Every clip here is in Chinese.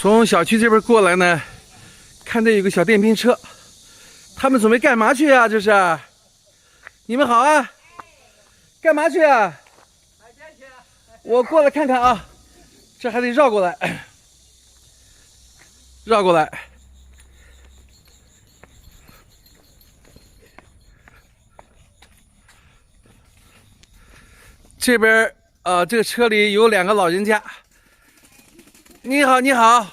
从小区这边过来呢，看到有个小电瓶车，他们准备干嘛去啊？这是？你们好啊，干嘛去啊？我过来看看啊，这还得绕过来，绕过来。这边这个车里有2个老人家。你好，你好，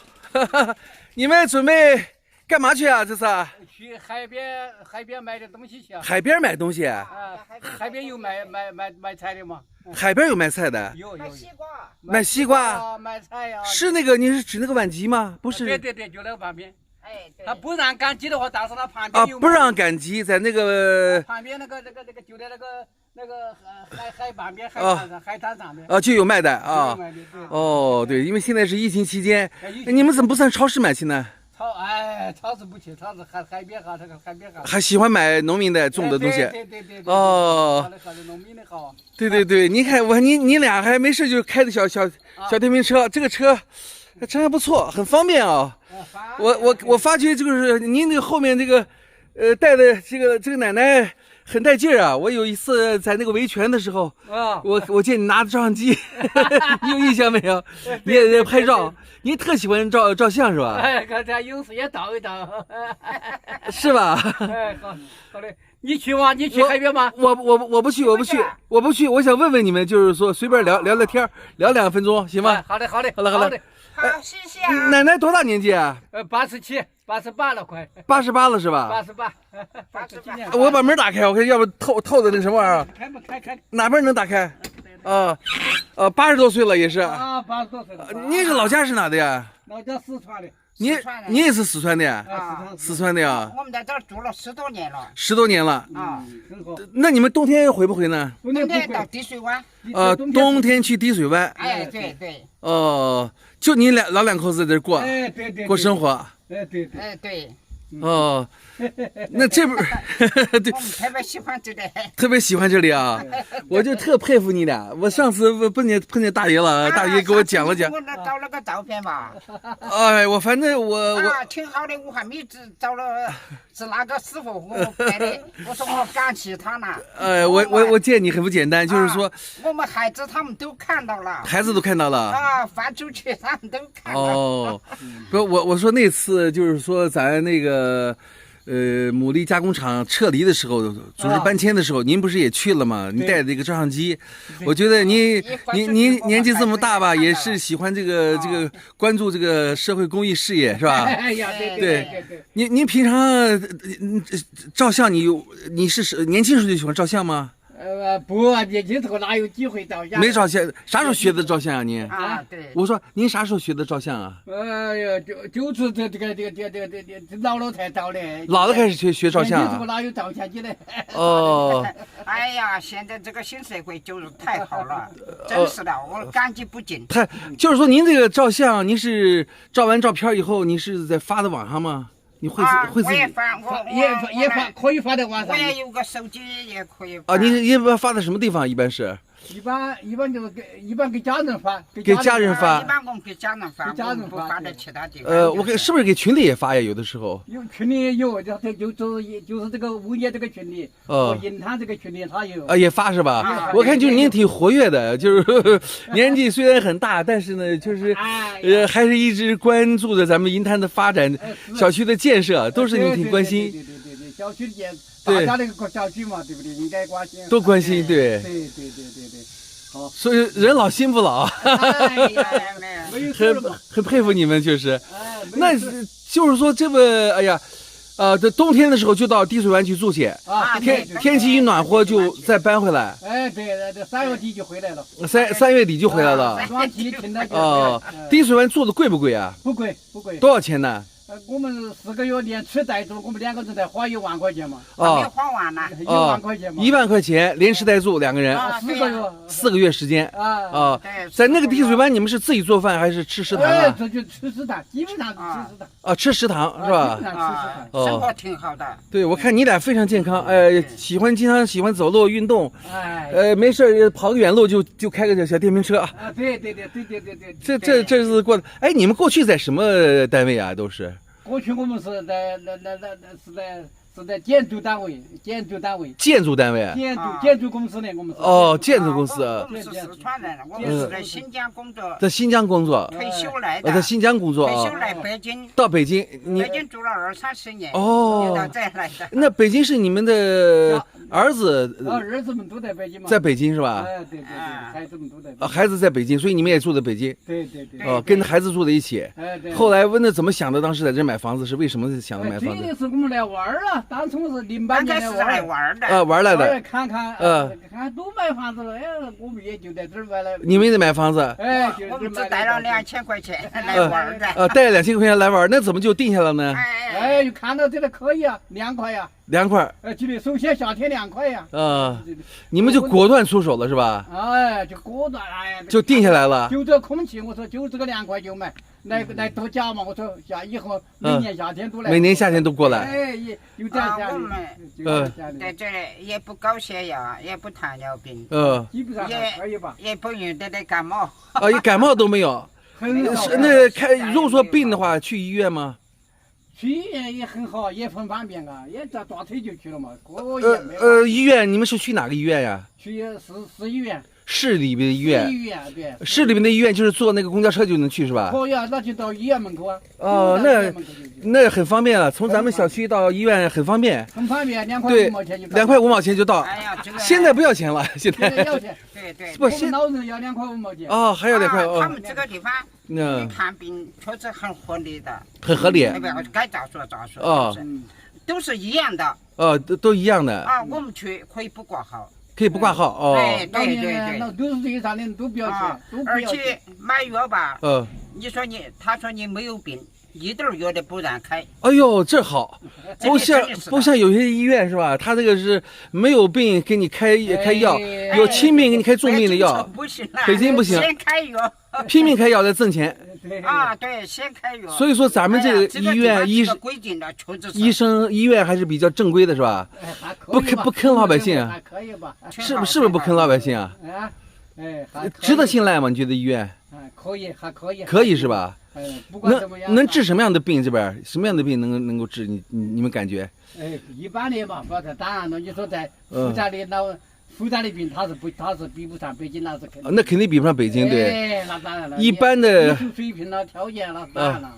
你们准备干嘛去啊？这是？去海边买点东西去。海边买东西？海边有卖菜的吗？海边有卖菜的？有。卖西瓜。卖西瓜？卖菜呀。是那个？你是指那个晚集吗？不是。对，就那个旁边。哎，对。他不让赶集的话，但是他旁边有。不让赶集，在那个。旁边那个就在那个海旁边海滩上面。就有卖的啊。哦，对，因为现在是疫情期间，你们怎么不上超市买去呢？超市不去，超市海边好，这个海边好。还喜欢买农民的种的东西。对。哦。农民的好。对，你看你俩还没事就开的小电瓶车，这个车真还不错，很方便啊。我发觉就是您那个后面这个带的这个奶奶很带劲儿啊！我有一次在那个维权的时候，我见你拿着照相机，你有印象没有？你也在拍照，你特喜欢照相是吧？刚才有时也倒一倒，是吧？好嘞，你去吗？你去海边吗？我不去，我想问问你们，就是说随便聊天，聊2分钟行吗？好的。好了。好，谢谢啊。奶奶多大年纪啊？87、88了，快。88了是吧？88年。我把门打开，我看要不透的那什么玩意儿。开。哪边能打开？80多岁了也是。80多岁了。你是老家是哪的呀？老家四川的。你也是四川的呀？四川的呀。我们在这儿住了10多年了。10多年了。那你们冬天回不回呢？冬天到滴水湾。冬天去滴水湾。哎，对。就你老两口子在这过。对。过生活。对。那这不对，我们特别喜欢这里。特别喜欢这里啊！我就特佩服你俩。我上次碰见大爷了，大爷给我讲了讲。我找了个照片吧。我反正我挺好的，我还没找了，是那个师傅给我拍的。我说我感谢他了。我见你很不简单，就是说我们孩子他们都看到了。孩子都看到了。发出去他们都看到。不，我说那次就是说咱那个。牡蛎加工厂撤离的时候，组织搬迁的时候，您不是也去了吗？你带着这个照相机，我觉得您年纪这么大吧，也是喜欢这个关注这个社会公益事业是吧？对。您平常照相，你是年轻时候就喜欢照相吗？不，年轻时候哪有机会照相？没照相，啥时候学的照相啊？您对。我说您啥时候学的照相啊？就是这个老了才照的。老了开始学照相。年轻时候哪有照相机的？哎呀，现在这个新社会就是太好了，真是的，我感激不尽。就是说您这个照相，您是照完照片以后，您是在发到网上吗？你会我也发，可以发在网上。我也有个手机，也可以发。你一般发在什么地方？一般是？一般就是给家人发。给家人发。一般我们给家人发，不发在其他地方。是不是给群里也发呀？有的时候。有群里有，就是这个物业这个群里，银滩这个群里他有。也发是吧？我看就是您挺活跃的，就是年纪虽然很大，但是呢，就是还是一直关注着咱们银滩的发展，小区的建设都是您挺关心。对，小区的建大家那个小区嘛，对不对？应该关心。都关心，对。好，所以人老心不老。很佩服你们，确实。那就是说这么，哎呀。这冬天的时候就到滴水湾去住去，天气一暖和就再搬回来。对，3月底就回来了。3月底就回来了。暖气停了。滴水湾住的贵不贵啊？不贵。多少钱呢我们4个月连吃带住，我们2个人才花1万块钱嘛。没哦花完呢。 1万块钱嘛。 1万块钱连吃带住2个人4个月。 ，4个月时间啊。啊。对，在那个滴水湾，你们是自己做饭还是吃食堂哎，啊？这就吃食堂，基本上是吃食堂。啊，吃食堂是基吧本？上吃食啊堂。，生活挺好的。对，我看你俩非常健康，经常喜欢走路运动，哎。没事儿跑个远路就开个小电瓶车。啊，对。这日子过得，哎，你们过去在什么单位啊？都是过去我们是在建筑单位，建筑单位。建筑公司呢，我们是。哦，建筑公司我们是四川人，我们是在新疆工作，在新疆工作，退休来的。在新疆工作啊退休。来北京，到北京，北京住了20-30年。哦又到这来的。那北京是你们的儿子儿子们都在北京嘛。在北京是吧？哎，对，孩子们都在北京。啊，孩子在北京，所以你们也住在北京。对。哦，跟着孩子住在一起。哎，对。后来问他怎么想的，当时在这买房子是为什么想的买房子？这是我们来玩儿了，当初是08年刚开始来玩玩的。啊，玩来的。看都买房子了，哎，我们也就在这儿买了。你们也得买房子？哎，我们只带了2000块钱来玩的。带了2000块钱来玩，那怎么就定下了呢？哎，就看到这个可以啊，凉快呀。凉快。这里首先夏天凉快呀。你们就果断出手了是吧？哎，就果断，哎，就定下来了。就这空气，我说就这个凉快就买，来度假嘛。我说以后每年夏天都来。每年夏天都过来。哎，有这样我们在这里也不高血压，也不糖尿病。基本上还可以吧。也不用得感冒。也感冒都没有。很少。如果说病的话，去医院吗？去医院也很好，也很方便啊，也抓腿就去了嘛。医院你们是去哪个医院呀？去市医院。市里边的医院。市医院对。市里面的医院就是坐那个公交车就能去是吧？可以啊，那就到医院门口啊。哦，那很方便了，从咱们小区到医院很方便。很方便，2块5毛钱就到。2块5毛钱就到。哎呀，现在不要钱了，现在要钱。对。我们老人要2块5毛钱。哦，还要2块。他们这个地方，你看病确实很合理的。很合理。该咋说咋说。都是一样的。都一样的。我们去可以不挂号。可以不挂号。对。60岁以上的人都不要钱，而且买药吧。他说你没有病。一点药都不让开。哎呦，这好，不像有些医院是吧？他这个是没有病给你开药，有轻病给你开重病的药。北京不行，先开药，拼命开药再挣钱。对，先开药。所以说咱们这个医院医生医院还是比较正规的是吧？不坑老百姓啊？是不是不坑老百姓啊？值得信赖吗？你觉得医院？可以，还可以。可以是吧？不管怎么样，能治什么样的病？这边什么样的病能够治？你们感觉？一般的嘛，不当然了。你说在复杂的病，他是比不上北京，那是肯定。那肯定比不上北京，对。那当然了。一般的医术水平了，条件了，当然了。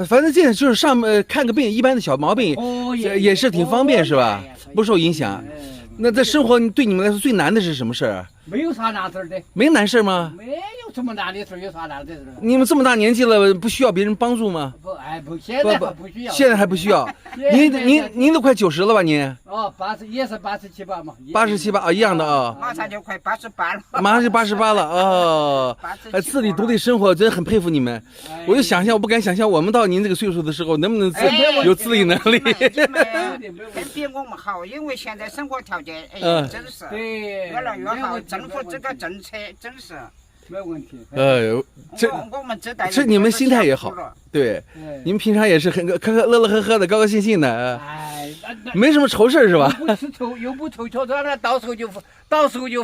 反正这样就是看个病，一般的小毛病也是挺方便，是吧？不受影响。那这生活对你们来说最难的是什么事儿？没有啥难事的。没难事吗？没有什么难的事，有啥难的事？你们这么大年纪了，不需要别人帮助吗？不，现在还不需要。现在还不需要。您都快90了吧？您？也是87、8嘛。87、8一样的啊。马上就快88了。马上就88了自理独立生活，真很佩服你们。我就想象，我不敢想象，我们到您这个岁数的时候，能不能有自理能力？比我们好，因为现在生活条件真是越来越好。政府这个政策真是没问题。我们这你们心态也好，对，你们平常也是很乐乐呵呵的，高高兴兴的，没什么愁事是吧？又不愁愁，到时候就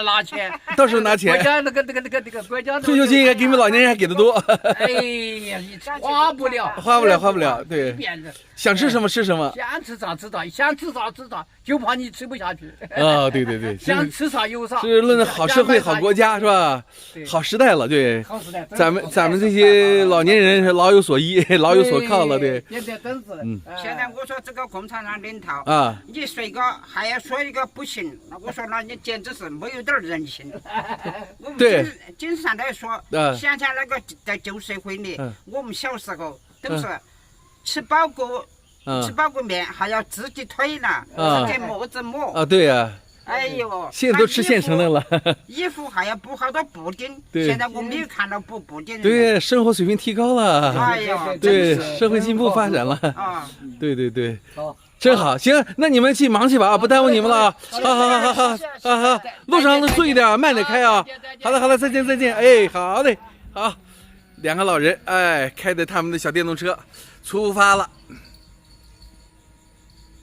拿钱，到时候拿钱。国家那个国家退休金应该给你们老年人还给的多。哎呀，花不了，对。想吃什么吃什么，想吃啥吃啥，想吃啥吃啥，就怕你吃不下去。对，想吃啥有啥。是论好社会、好国家是吧？好时代了，对。好时代。咱们这些老年人是老有所依、老有所靠了，对。现在真是。现在我说这个共产党领导你说一个还要说一个不行，我说那你简直是没有点人性。我们经常在说，想想那个在旧社会里，我们小时候都是吃饱过面还要自己推呢，自己磨。对呀。哎呦，现在都吃现成的了。衣服还要补好多补丁，对现在我没有看到补丁。对，生活水平提高了。哎呀，对，社会进步发展了。啊，对对对，好，真好。行，那你们去忙去吧啊，不耽误你们了啊。好，路上都注意点，慢点开啊。好了，再见。哎，好嘞，好，两个老人哎，开着他们的小电动车出发了。